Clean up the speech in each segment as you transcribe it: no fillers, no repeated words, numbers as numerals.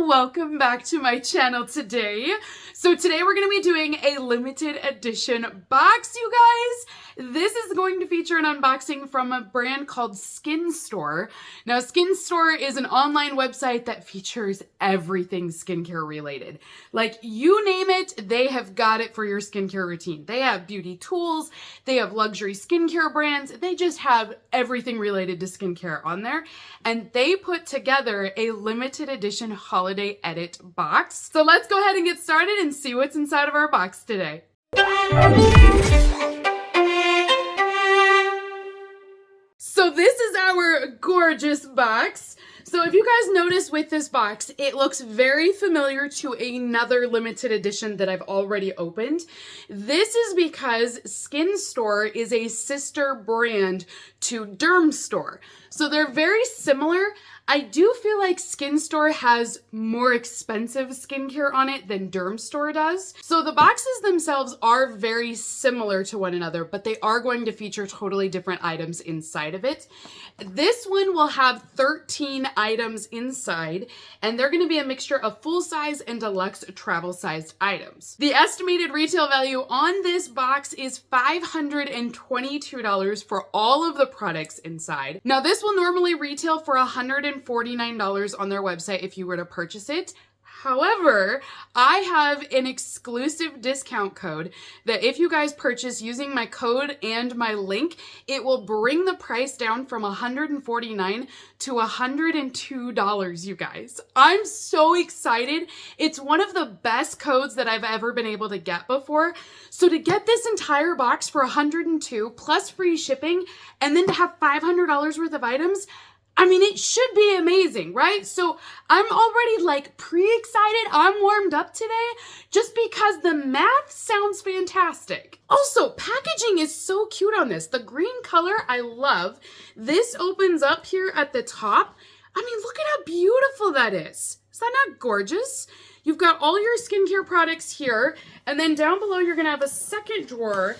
welcome back to my channel today. So today we're going to be doing a limited edition box, you guys. This is going to feature an unboxing from a brand called SkinStore. Now, SkinStore is an online website that features everything skincare related. Like, you name it, they have got it for your skincare routine. They have beauty tools, they have luxury skincare brands, they just have everything related to skincare on there. And they put together a limited edition holiday edit box. So let's go ahead and get started and see what's inside of our box today. So this is our gorgeous box. So if you guys notice with this box, it looks very familiar to another limited edition that I've already opened. This is because SkinStore is a sister brand to Dermstore. So they're very similar. I do feel like SkinStore has more expensive skincare on it than Dermstore does. So the boxes themselves are very similar to one another, but they are going to feature totally different items inside of it. This one will have 13 items inside, and they're going to be a mixture of full-size and deluxe travel-sized items. The estimated retail value on this box is $522 for all of the products inside. Now, this will normally retail for $149 on their website if you were to purchase it. However, I have an exclusive discount code that if you guys purchase using my code and my link, it will bring the price down from $149 to $102, you guys. I'm so excited. It's one of the best codes that I've ever been able to get before. So to get this entire box for $102 plus free shipping, and then to have $500 worth of items, I mean, it should be amazing, right? So I'm already like pre-excited. I'm warmed up today just because the math sounds fantastic. Also, packaging is so cute on this. The green color, I love. This opens up here at the top. I mean, look at how beautiful that is. Is that not gorgeous? You've got all your skincare products here, and then down below, you're gonna have a second drawer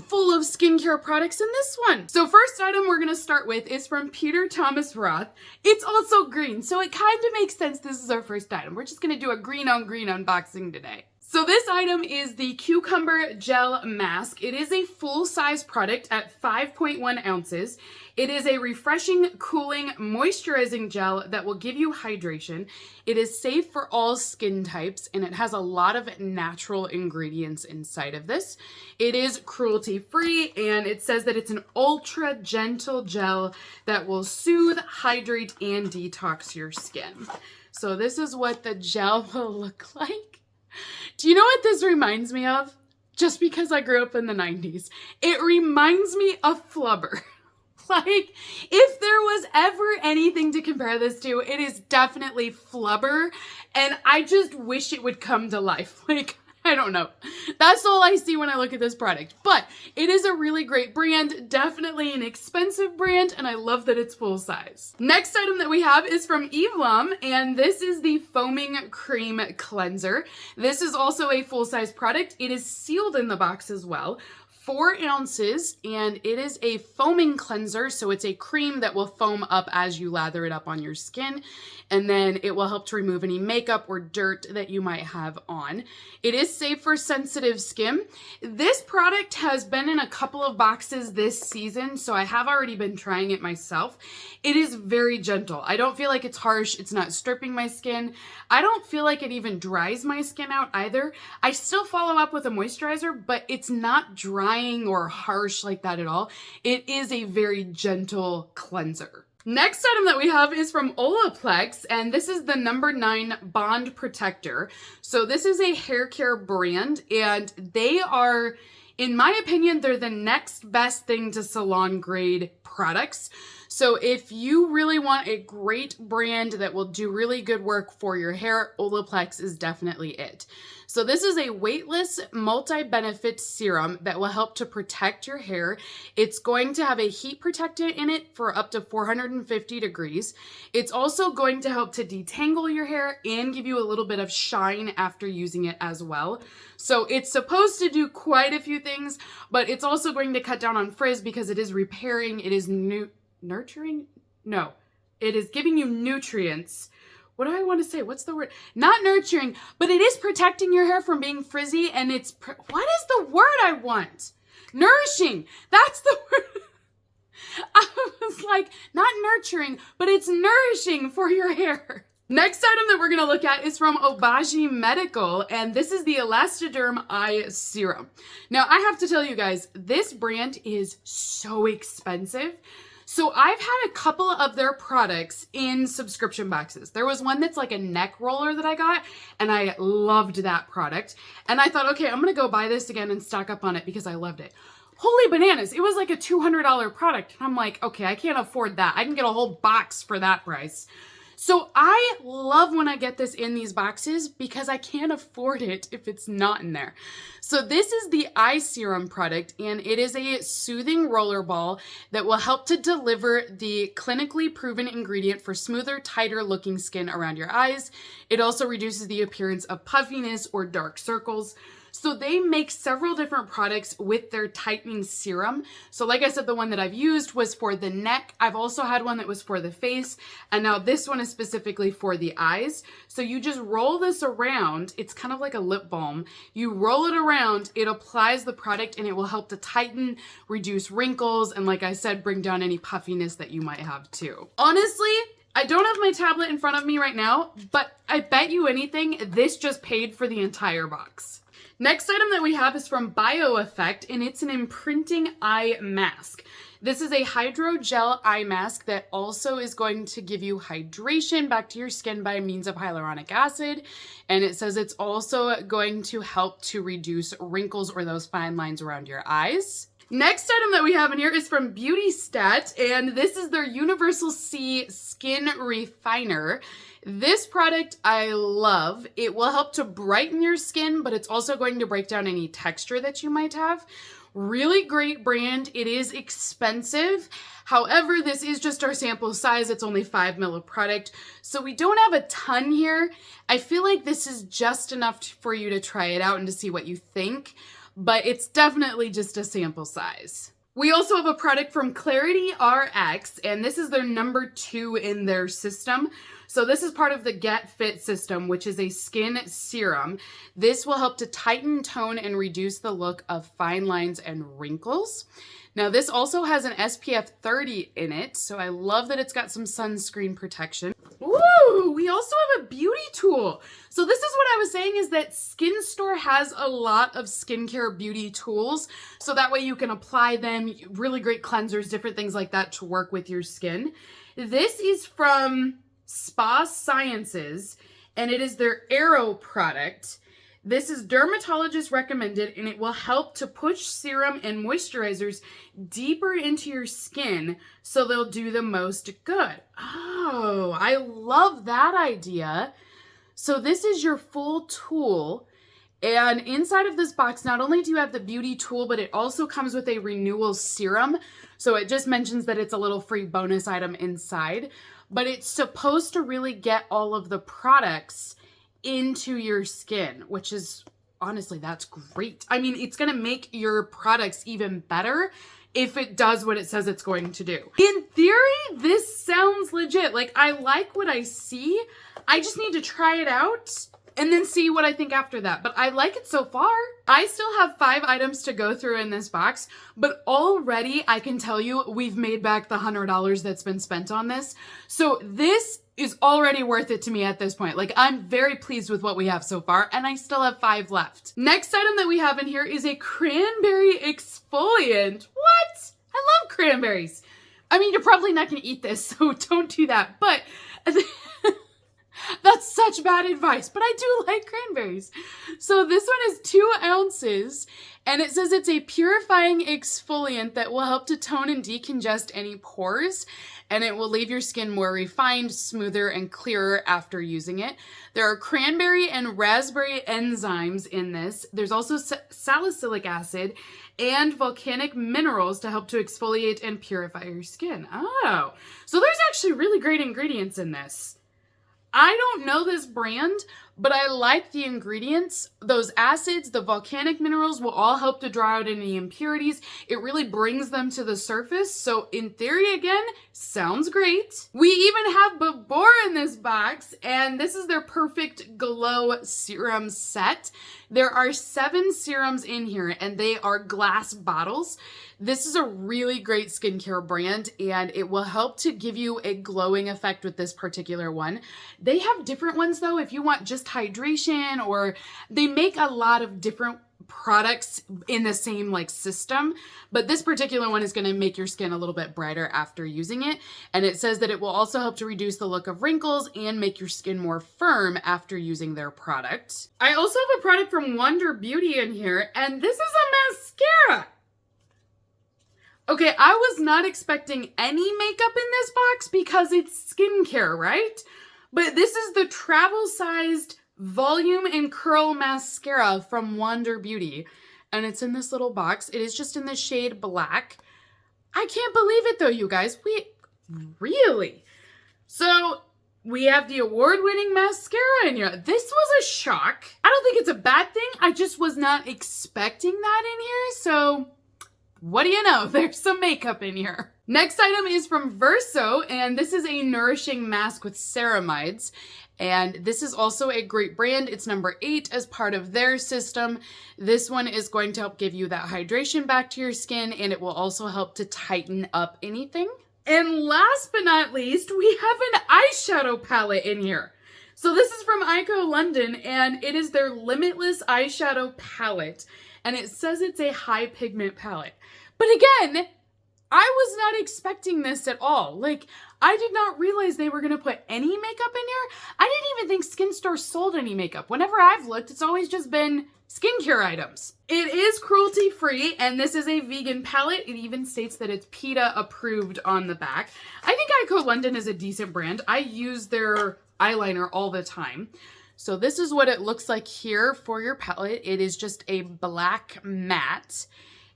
full of skincare products in this one. So first item we're gonna start with is from Peter Thomas Roth. It's also green, so it kind of makes sense this is our first item. We're just gonna do a green on green unboxing today. So this item is the Cucumber Gel Mask. It is a full-size product at 5.1 ounces. It is a refreshing, cooling, moisturizing gel that will give you hydration. It is safe for all skin types, and it has a lot of natural ingredients inside of this. It is cruelty-free, and it says that it's an ultra gentle gel that will soothe, hydrate, and detox your skin. So this is what the gel will look like. Do you know what this reminds me of? Just because I grew up in the 90s. It reminds me of Flubber. Like, if there was ever anything to compare this to, it is definitely Flubber. And I just wish it would come to life. Like, I don't know. That's all I see when I look at this product. But it is a really great brand, definitely an expensive brand, and I love that it's full size. Next item that we have is from Eve Lum, and this is the Foaming Cream Cleanser. This is also a full size product. It is sealed in the box as well. 4 ounces, and it is a foaming cleanser, so it's a cream that will foam up as you lather it up on your skin, and then it will help to remove any makeup or dirt that you might have on. It is safe for sensitive skin. This product has been in a couple of boxes this season, so I have already been trying it myself. It is very gentle. I don't feel like it's harsh. It's not stripping my skin. I don't feel like it even dries my skin out either. I still follow up with a moisturizer, but it's not drying or harsh like that at all. It is a very gentle cleanser. Next item that we have is from Olex, and this is the number 9 Bond Protector. So this is a hair care brand, and they are, in my opinion, they're the next best thing to salon grade products. So if you really want a great brand that will do really good work for your hair, Olex is definitely it. So this is a weightless multi-benefit serum that will help to protect your hair. It's going to have a heat protectant in it for up to 450 degrees. It's also going to help to detangle your hair and give you a little bit of shine after using it as well. So it's supposed to do quite a few things, but it's also going to cut down on frizz because it is repairing, it is nurturing? No, it is giving you nutrients what do I want to say? What's the word? Not nurturing, but it is protecting your hair from being frizzy, and it's, what is the word I want? Nourishing. That's the word. I was like, not nurturing, but it's nourishing for your hair. Next item that we're going to look at is from Oaji Medical, and this is the Elastoderm Eye Serum. Now, I have to tell you guys, this brand is so expensive. So I've had a couple of their products in subscription boxes. There was one that's like a neck roller that I got, and I loved that product. And I thought, okay, I'm going to go buy this again and stock up on it because I loved it. Holy bananas, it was like a $200 product. And I'm like, okay, I can't afford that. I can get a whole box for that price. So I love when I get this in these boxes because I can't afford it if it's not in there. So this is the eye serum product, and it is a soothing roller ball that will help to deliver the clinically proven ingredient for smoother, tighter looking skin around your eyes. It also reduces the appearance of puffiness or dark circles. So they make several different products with their tightening serum. So like I said, the one that I've used was for the neck. I've also had one that was for the face. And now this one is specifically for the eyes. So you just roll this around. It's kind of like a lip balm. You roll it around, it applies the product, and it will help to tighten, reduce wrinkles, and like I said, bring down any puffiness that you might have too. Honestly, I don't have my tablet in front of me right now, but I bet you anything, this just paid for the entire box. Next item that we have is from BioEffect, and it's an imprinting eye mask. This is a hydrogel eye mask that also is going to give you hydration back to your skin by means of hyaluronic acid. And it says it's also going to help to reduce wrinkles or those fine lines around your eyes. Next item that we have in here is from Beauty Stat, and this is their Universal C Skin Refiner. This product I love. It will help to brighten your skin, but it's also going to break down any texture that you might have. Really great brand. It is expensive. However, this is just our sample size. It's only 5 ml of product, so we don't have a ton here. I feel like this is just enough for you to try it out and to see what you think, but it's definitely just a sample size. We also have a product from Clarity RX, and this is their number 2 in their system. So this is part of the Get Fit system, which is a skin serum. This will help to tighten, tone, and reduce the look of fine lines and wrinkles. Now this also has an SPF 30 in it, so I love that it's got some sunscreen protection. Ooh, we also have a beauty tool. So this is what I was saying, is that SkinStore has a lot of skincare beauty tools, so that way you can apply them, really great cleansers, different things like that to work with your skin. This is from Spa Sciences, and it is their Aero product. This is dermatologist recommended, and it will help to push serum and moisturizers deeper into your skin so they'll do the most good. Oh, I love that idea. So this is your full tool, and inside of this box, not only do you have the beauty tool, but it also comes with a renewal serum. So it just mentions that it's a little free bonus item inside, but it's supposed to really get all of the products into your skin, which is, honestly, that's great. I mean, it's going to make your products even better if it does what it says it's going to do. In theory, this sounds legit. Like, I like what I see. I just need to try it out and then see what I think after that. But I like it so far. I still have 5 items to go through in this box, but already I can tell you we've made back the $100 that's been spent on this. So this is already worth it to me at this point. Like, I'm very pleased with what we have so far, and I still have 5 left. Next item that we have in here is a Cranberry Exfoliant. What? I love cranberries. I mean, you're probably not gonna eat this, so don't do that, but that's such bad advice, but I do like cranberries. So this one is 2 ounces, and it says it's a purifying exfoliant that will help to tone and decongest any pores, and it will leave your skin more refined, smoother, and clearer after using it. There are cranberry and raspberry enzymes in this. There's also salicylic acid and volcanic minerals to help to exfoliate and purify your skin. Oh, so there's actually really great ingredients in this. I don't know this brand, but I like the ingredients. Those acids, the volcanic minerals will all help to draw out any impurities. It really brings them to the surface. So in theory, again, sounds great. We even have Bora in this box, and this is their Perfect Glow Serum set. There are 7 serums in here, and they are glass bottles. This is a really great skincare brand, and it will help to give you a glowing effect with this particular one. They have different ones though if you want just hydration, or they make a lot of different products in the same like system, but this particular one is going to make your skin a little bit brighter after using it. And it says that it will also help to reduce the look of wrinkles and make your skin more firm after using their product. I also have a product from Wonder Beauty in here, and this is a mascara. Okay, I was not expecting any makeup in this box because it's skincare, right? But this is the travel-sized volume and curl mascara from Wonder Beauty, and it's in this little box. It is just in the shade black. I can't believe it though, you guys. Really? So we have the award-winning mascara in here. This was a shock. I don't think it's a bad thing. I just was not expecting that in here, so what do you know? There's some makeup in here. Next item is from Verso, and this is a nourishing mask with ceramides. And this is also a great brand. It's number 8 as part of their system. This one is going to help give you that hydration back to your skin, and it will also help to tighten up anything. And last but not least, we have an eyeshadow palette in here. So this is from Ico London, and it is their Limitless eyeshadow palette. And it says it's a high pigment palette. But again, I was not expecting this at all. Like, I did not realize they were going to put any makeup in here. I didn't even think SkinStore sold any makeup. Whenever I've looked, it's always just been skincare items. It is cruelty-free, and this is a vegan palette. It even states that it's PETA approved on the back. I think Ico London is a decent brand. I use their eyeliner all the time. So this is what it looks like here for your palette. It is just a black matte,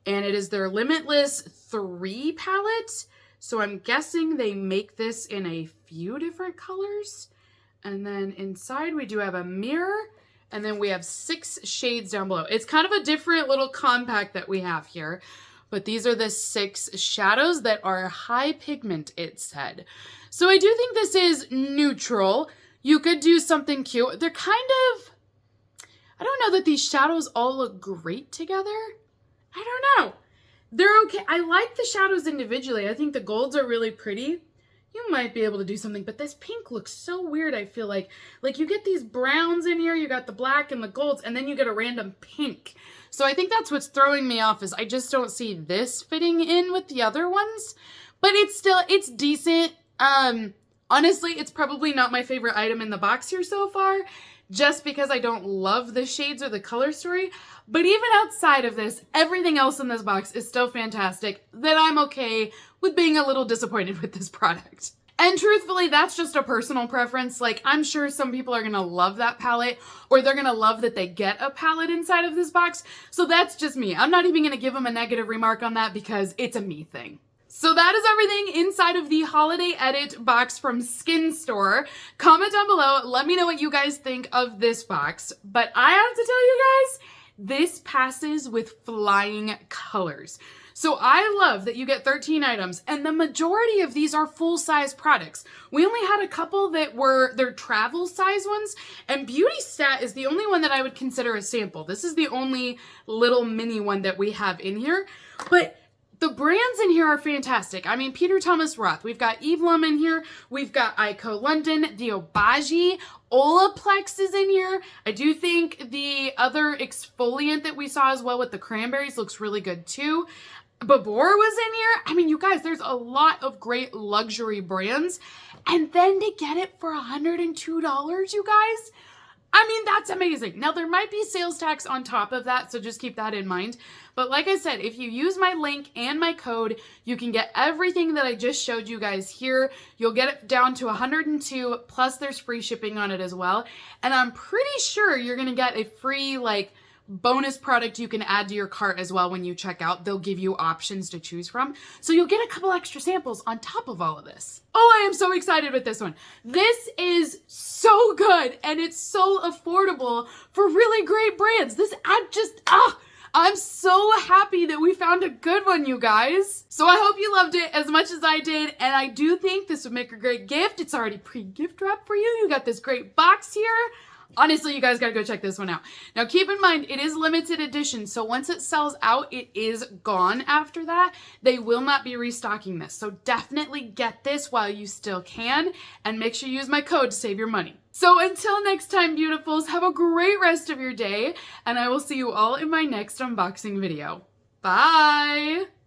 and it is their Limitless 3 palette. So I'm guessing they make this in a few different colors. And then inside we do have a mirror, and then we have 6 shades down below. It's kind of a different little compact that we have here, but these are the 6 shadows that are high pigment, it said. So I do think this is neutral. You could do something cute. They're kind of, I don't know that these shadows all look great together. I don't know. They're okay. I like the shadows individually. I think the golds are really pretty. You might be able to do something, but this pink looks so weird, I feel like. Like, you get these browns in here, you got the black and the golds, and then you get a random pink. So I think that's what's throwing me off, is I just don't see this fitting in with the other ones. But it's decent. Honestly, it's probably not my favorite item in the box here so far, just because I don't love the shades or the color story. But even outside of this, everything else in this box is still fantastic, that I'm okay with being a little disappointed with this product. And truthfully, that's just a personal preference. Like, I'm sure some people are gonna love that palette, or they're gonna love that they get a palette inside of this box. So that's just me. I'm not even gonna give them a negative remark on that because it's a me thing. So that is everything inside of the Holiday Edit box from SkinStore. Comment down below, let me know what you guys think of this box. But I have to tell you guys, this passes with flying colors. So I love that you get 13 items, and the majority of these are full-size products. We only had a couple that were their travel size ones, and Beauty Stat is the only one that I would consider a sample. This is the only little mini one that we have in here, but the brands in here are fantastic. I mean, Peter Thomas Roth. We've got Eve Lum in here. We've got Ico London, the Oaji, Olex is in here. I do think the other exfoliant that we saw as well with the cranberries looks really good too. Bora was in here. I mean, you guys, there's a lot of great luxury brands. And then to get it for $102, you guys, I mean, that's amazing. Now, there might be sales tax on top of that, so just keep that in mind. But like I said, if you use my link and my code, you can get everything that I just showed you guys here. You'll get it down to $102, plus there's free shipping on it as well. And I'm pretty sure you're going to get a free, like, bonus product you can add to your cart as well when you check out. They'll give you options to choose from. So you'll get a couple extra samples on top of all of this. Oh, I am so excited with this one. This is so good and it's so affordable for really great brands. I'm so happy that we found a good one, you guys. So I hope you loved it as much as I did. And I do think this would make a great gift. It's already pre-gift wrapped for you. You got this great box here. Honestly, you guys gotta go check this one out. Now, keep in mind, it is limited edition, so once it sells out, it is gone after that. They will not be restocking this, so definitely get this while you still can, and make sure you use my code to save your money. So until next time, beautifuls, have a great rest of your day, and I will see you all in my next unboxing video. Bye!